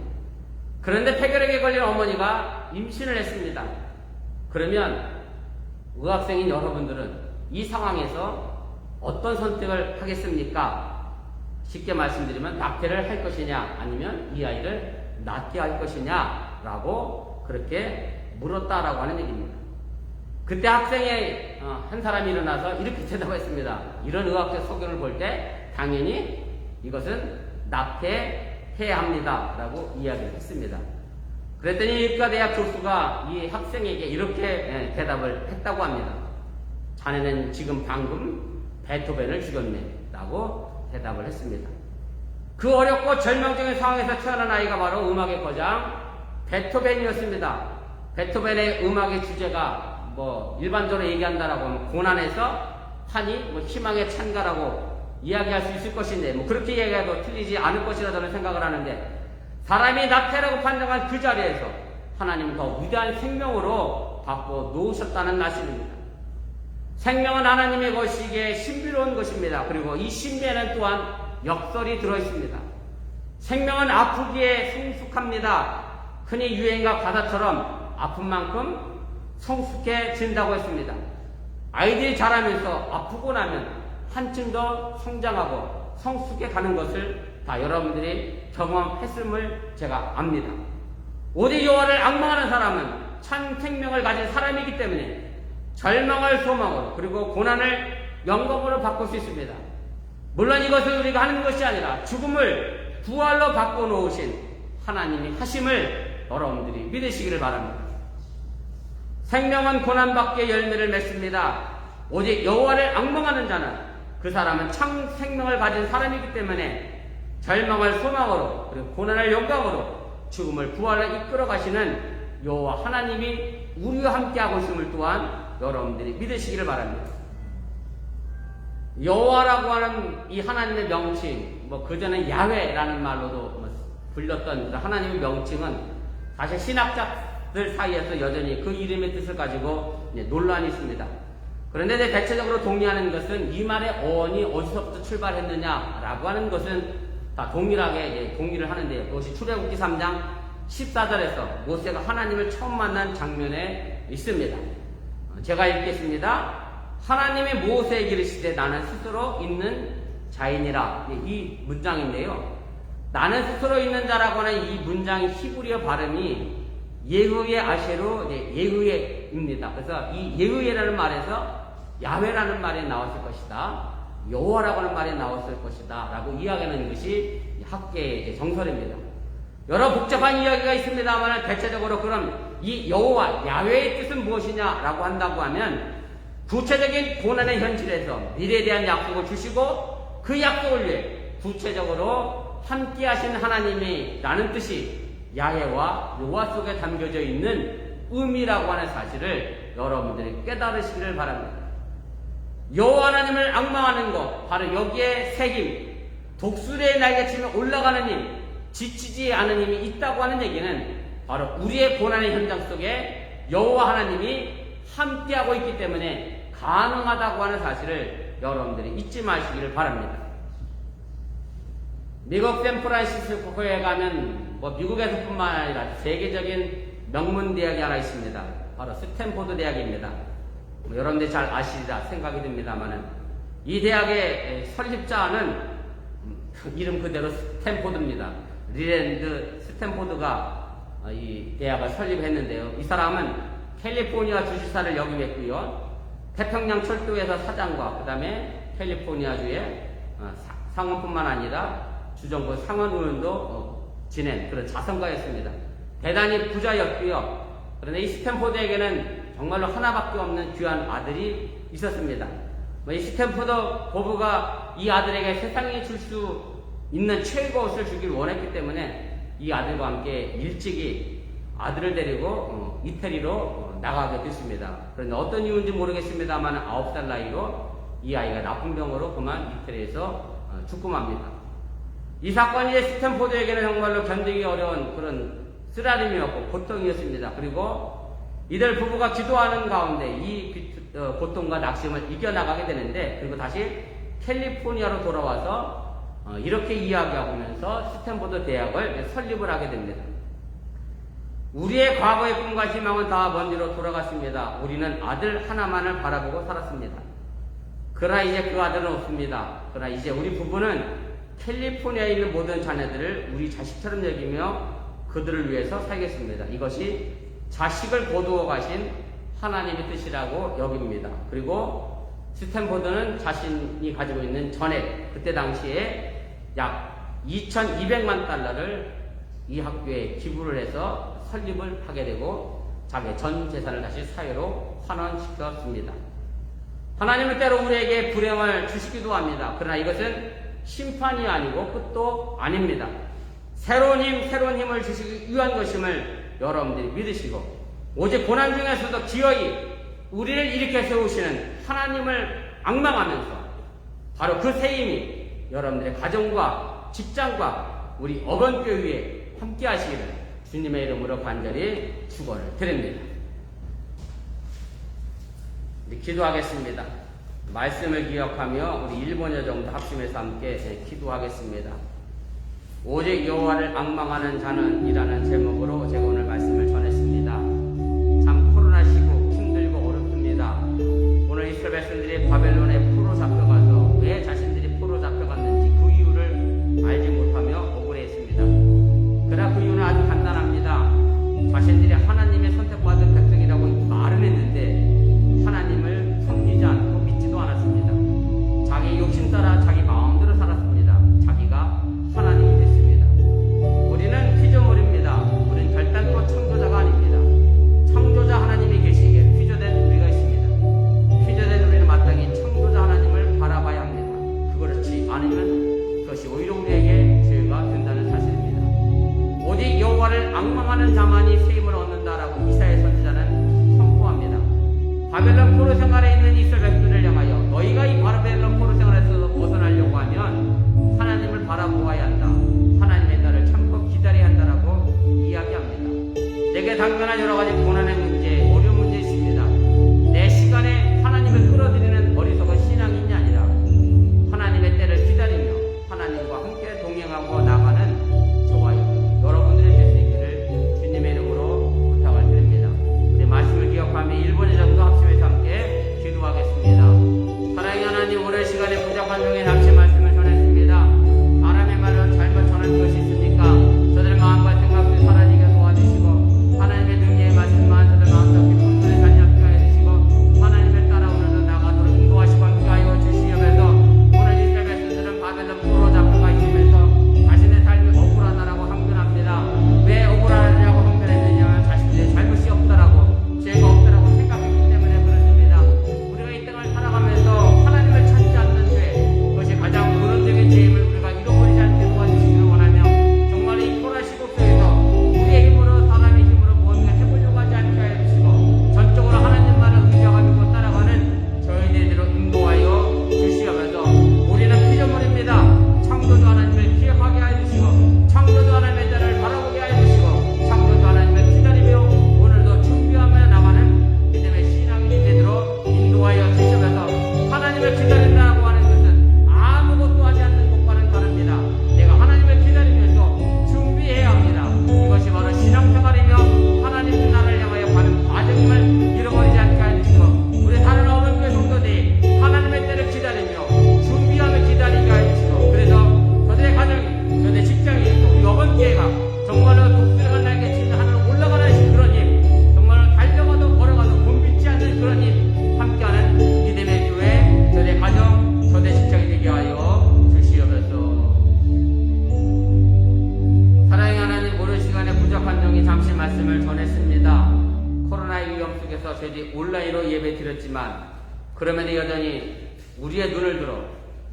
그런데 폐결핵에 걸린 어머니가 임신을 했습니다. 그러면 의학생인 여러분들은 이 상황에서 어떤 선택을 하겠습니까? 쉽게 말씀드리면 낙태를 할 것이냐 아니면 이 아이를 낳게 할 것이냐 라고 그렇게 물었다라고 하는 얘기입니다. 그때 학생의 한 사람이 일어나서 이렇게 대답했습니다. 이런 의학적 소견을 볼 때 당연히 이것은 낙태해야 합니다 라고 이야기를 했습니다. 그랬더니 의과대학 교수가 이 학생에게 이렇게 대답을 했다고 합니다. 자네는 지금 방금 베토벤을 죽였네 라고 대답을 했습니다. 그 어렵고 절망적인 상황에서 태어난 아이가 바로 음악의 거장 베토벤이었습니다. 베토벤의 음악의 주제가 일반적으로 얘기한다라고 하면 고난에서 환희, 희망의 찬가라고 이야기할 수 있을 것인데, 그렇게 얘기해도 틀리지 않을 것이라 저는 생각을 하는데, 사람이 낙태라고 판정한 그 자리에서 하나님은 더 위대한 생명으로 바꿔 놓으셨다는 말씀입니다. 생명은 하나님의 것이기에 신비로운 것입니다. 그리고 이 신비에는 또한 역설이 들어있습니다. 생명은 아프기에 성숙합니다. 흔히 유행가 가사처럼 아픈 만큼 성숙해진다고 했습니다. 아이들이 자라면서 아프고 나면 한층 더 성장하고 성숙해 가는 것을 다 여러분들이 경험했음을 제가 압니다. 오직 여호와를 앙망하는 사람은 참 생명을 가진 사람이기 때문에 절망을 소망으로 그리고 고난을 영광으로 바꿀 수 있습니다. 물론 이것을 우리가 하는 것이 아니라 죽음을 부활로 바꿔놓으신 하나님이 하심을 여러분들이 믿으시기를 바랍니다. 생명은 고난밖에 열매를 맺습니다. 오직 여호와를 앙망하는 자는 그 사람은 참 생명을 가진 사람이기 때문에 절망을 소망으로 그리고 고난을 영광으로 죽음을 부활로 이끌어 가시는 여호와 하나님이 우리와 함께하고 있음을 또한 여러분들이 믿으시기를 바랍니다. 여호와라고 하는 이 하나님의 명칭, 그전에 야훼라는 말로도 불렸던 하나님의 명칭은 사실 신학자들 사이에서 여전히 그 이름의 뜻을 가지고 논란이 있습니다. 그런데 대체적으로 동의하는 것은 이 말의 어원이 어디서부터 출발했느냐라고 하는 것은 다 동일하게 동의를 하는데요. 그것이 출애굽기 3장 14절에서 모세가 하나님을 처음 만난 장면에 있습니다. 제가 읽겠습니다. 하나님이 모세에게 이르시되 나는 스스로 있는 자이니라. 이 문장인데요. 나는 스스로 있는 자라고 하는 이 문장의 히브리어 발음이 예흐예 아셰로 예흐예입니다. 그래서 이 예흐예라는 말에서 야훼라는 말이 나왔을 것이다, 여호와라고 하는 말이 나왔을 것이다 라고 이야기하는 것이 학계의 정설입니다. 여러 복잡한 이야기가 있습니다만 대체적으로 그럼 이 여호와 야훼의 뜻은 무엇이냐라고 한다고 하면 구체적인 고난의 현실에서 미래에 대한 약속을 주시고 그 약속을 위해 구체적으로 함께 하신 하나님이라는 뜻이 야훼와 여호와 속에 담겨져 있는 의미라고 하는 사실을 여러분들이 깨달으시기를 바랍니다. 여호와 하나님을 앙망하는 것, 바로 여기에 새김, 독수리의 날개치며 올라가는 힘, 지치지 않은 힘이 있다고 하는 얘기는 바로 우리의 고난의 현장 속에 여호와 하나님이 함께하고 있기 때문에 가능하다고 하는 사실을 여러분들이 잊지 마시기를 바랍니다. 미국 샌프란시스코에 가면 뭐 미국에서뿐만 아니라 세계적인 명문 대학이 하나 있습니다. 바로 스탠포드 대학입니다. 뭐 여러분들이 잘 아시리라 생각이 듭니다만은 이 대학의 설립자는 이름 그대로 스탠포드입니다. 리랜드 스탠포드가 이 대학을 설립했는데요. 이 사람은 캘리포니아 주지사를 역임했고요. 태평양 철도회사 사장과 그 다음에 캘리포니아주의 상원뿐만 아니라 주정부 상원의원도 지낸 그런 자선가였습니다. 대단히 부자였고요. 그런데 이 스탠포드에게는 정말로 하나밖에 없는 귀한 아들이 있었습니다. 이 스탠포드 부부가 이 아들에게 세상에 줄 수 있는 최고옷을 주길 원했기 때문에 이 아들과 함께 일찍이 아들을 데리고 이태리로 나가게 됐습니다. 그런데 어떤 이유인지 모르겠습니다만 9살 나이로 이 아이가 나쁜 병으로 그만 이태리에서 죽고 맙니다. 이 사건이 스탠포드에게는 정말로 견디기 어려운 그런 쓰라림이었고 고통이었습니다. 그리고 이들 부부가 기도하는 가운데 이 고통과 낙심을 이겨나가게 되는데, 그리고 다시 캘리포니아로 돌아와서 이렇게 이야기하면서 스탠포드 대학을 설립을 하게 됩니다. 우리의 과거의 꿈과 희망은 다 먼 뒤로 돌아갔습니다. 우리는 아들 하나만을 바라보고 살았습니다. 그러나 이제 그 아들은 없습니다. 그러나 이제 우리 부부는 캘리포니아에 있는 모든 자녀들을 우리 자식처럼 여기며 그들을 위해서 살겠습니다. 이것이 자식을 거두어 가신 하나님의 뜻이라고 여깁니다. 그리고 스탠포드는 자신이 가지고 있는 전액, 그때 당시에 약 2,200만 달러를 이 학교에 기부를 해서 설립을 하게 되고 자기의 전 재산을 다시 사회로 환원시켰습니다. 하나님은 때로 우리에게 불행을 주시기도 합니다. 그러나 이것은 심판이 아니고 끝도 아닙니다. 새로운 힘을 주시기 위한 것임을 여러분들이 믿으시고, 오직 고난 중에서도 기어이 우리를 일으켜 세우시는 하나님을 앙망하면서 바로 그 새 힘이 여러분들의 가정과 직장과 우리 어건교회에 함께 하시기를 주님의 이름으로 간절히 축원을 드립니다. 기도하겠습니다. 말씀을 기억하며 우리 1번여 정도 합심해서 함께 기도하겠습니다. 오직 여호와를 앙망하는 자는 이라는 제목으로 제가 오늘 말씀을 전했습니다. 참 코로나 시국 힘들고 어렵습니다. 오늘 이스라엘 백성들이 바벨론에 포로 잡혀가서 왜 자신들이 포로 잡혀갔는지 그 이유를 알지 못하며 억울해했습니다. 그러나 그 이유는 아주 간단합니다. 자신들이 하나님의 선택받은 백성이라고 말은 했는데 하나님을 섬기지 않고 믿지도 않았습니다. 자기 욕심 따라 자기 마음대로 살았습니다. 자기가 하나님이 됐습니다. 우리는 피조물입니다. 우리는 결단코 창조자가 아닙니다. 창조자 하나님이 계시기에 피조된 우리가 있습니다. 피조된 우리는 마땅히 창조자 하나님을 바라봐야 합니다. 그렇지 않으면 그것이 오히려 우리에게 죄가 된다는 사실입니다. 오직 여호와를 앙망하는 자만이 세임을 얻는다라고 이사야 선지자는 선포합니다. 바벨론 포로 생활에 있는 이스라엘 백성들을 향하여 너희가 이 바벨론 포로 생활에서 벗어나려고 하면 하나님을 바라보아야 한다. 하나님의 날을 참고 기다려야 한다라고 이야기합니다. 내게 당면한 여러 가지 고난의 문제, 어려운 문제 있습니다. 내 시간에 하나님을 끌어들이는 어리석은 신앙인이 아니라 하나님의 때를 기다리며 하나님과 함께 동행하고 나가는 저와 여러분들이 될 수 있기를 주님의 이름으로 부탁을 드립니다. 우리 말씀을 기억하며 1분 정도 합심해서 함께 기도하겠습니다. 온라인으로 예배 드렸지만 그럼에도 여전히 우리의 눈을 들어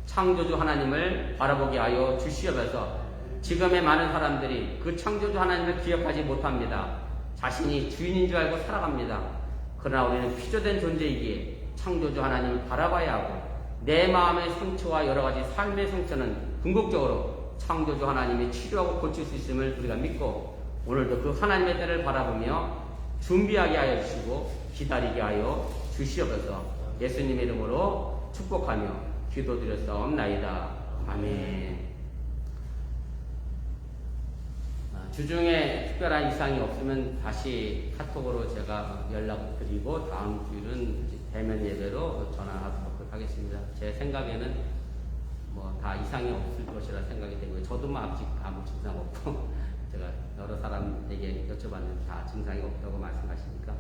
창조주 하나님을 바라보게 하여 주시옵소서. 지금의 많은 사람들이 그 창조주 하나님을 기억하지 못합니다. 자신이 주인인 줄 알고 살아갑니다. 그러나 우리는 피조된 존재이기에 창조주 하나님을 바라봐야 하고 내 마음의 상처와 여러 가지 삶의 상처는 궁극적으로 창조주 하나님이 치료하고 고칠 수 있음을 우리가 믿고 오늘도 그 하나님의 때를 바라보며 준비하게 하여 주시고 기다리게 하여 주시옵소서. 예수님의 이름으로 축복하며 기도드렸사옵나이다. 아멘. 주중에 특별한 이상이 없으면 다시 카톡으로 제가 연락을 드리고 다음 주일은 대면 예배로 전환하도록 하겠습니다. 제 생각에는 뭐 다 이상이 없을 것이라 생각이 되고요. 저도 뭐 아직 아무 증상 없고 제가 여러 사람에게 여쭤봤는데 다 증상이 없다고 말씀하시니까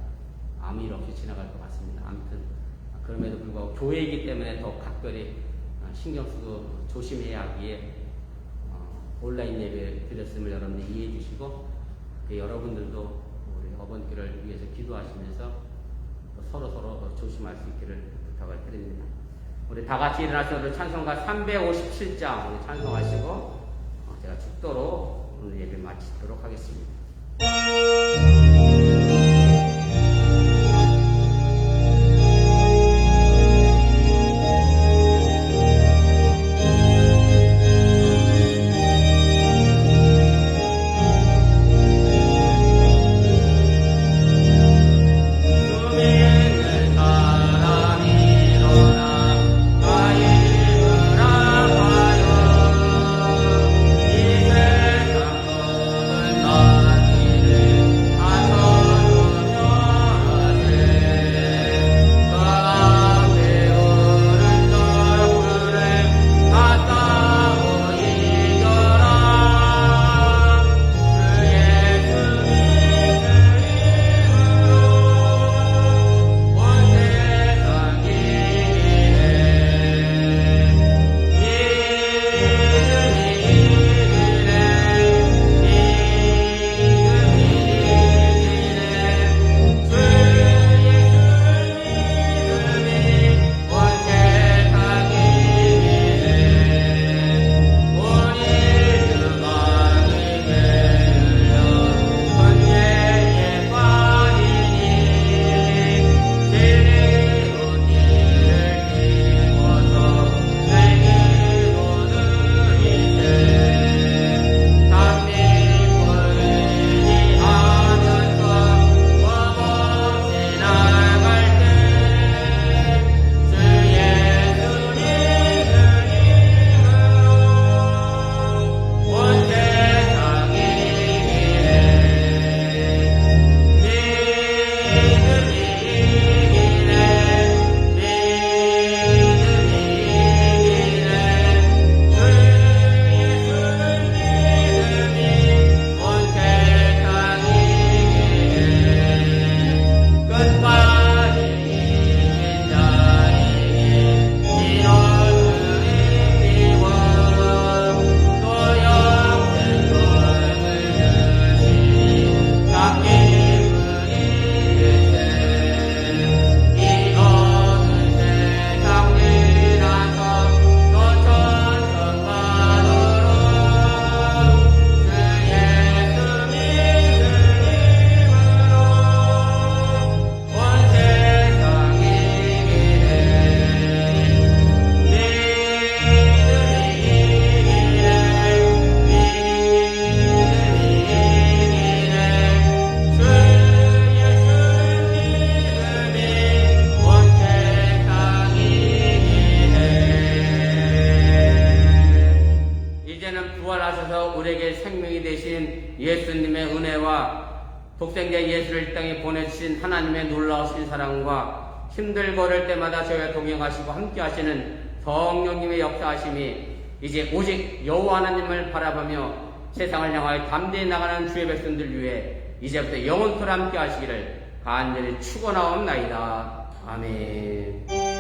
아무 일 없이 지나갈 것 같습니다. 아무튼 그럼에도 불구하고 교회이기 때문에 더 각별히 신경 쓰고 조심해야 하기에 온라인 예배 드렸음을 여러분들 이해해 주시고 여러분들도 우리 어번길을 위해서 기도하시면서 서로 조심할 수 있기를 부탁을 드립니다. 우리 다 같이 일어나서 오늘 찬송가 357장 우리 찬송하시고 제가 축도로 오늘 예배 마치도록 하겠습니다. 예수님의 은혜와 독생자 예수를 이 땅에 보내주신 하나님의 놀라우신 사랑과 힘들고 어릴 때마다 저희와 동행하시고 함께 하시는 성령님의 역사하심이 이제 오직 여호와 하나님을 바라보며 세상을 향하여 담대히 나가는 주의 백성들 위해 이제부터 영원토록 함께 하시기를 간절히 축원하옵나이다. 아멘.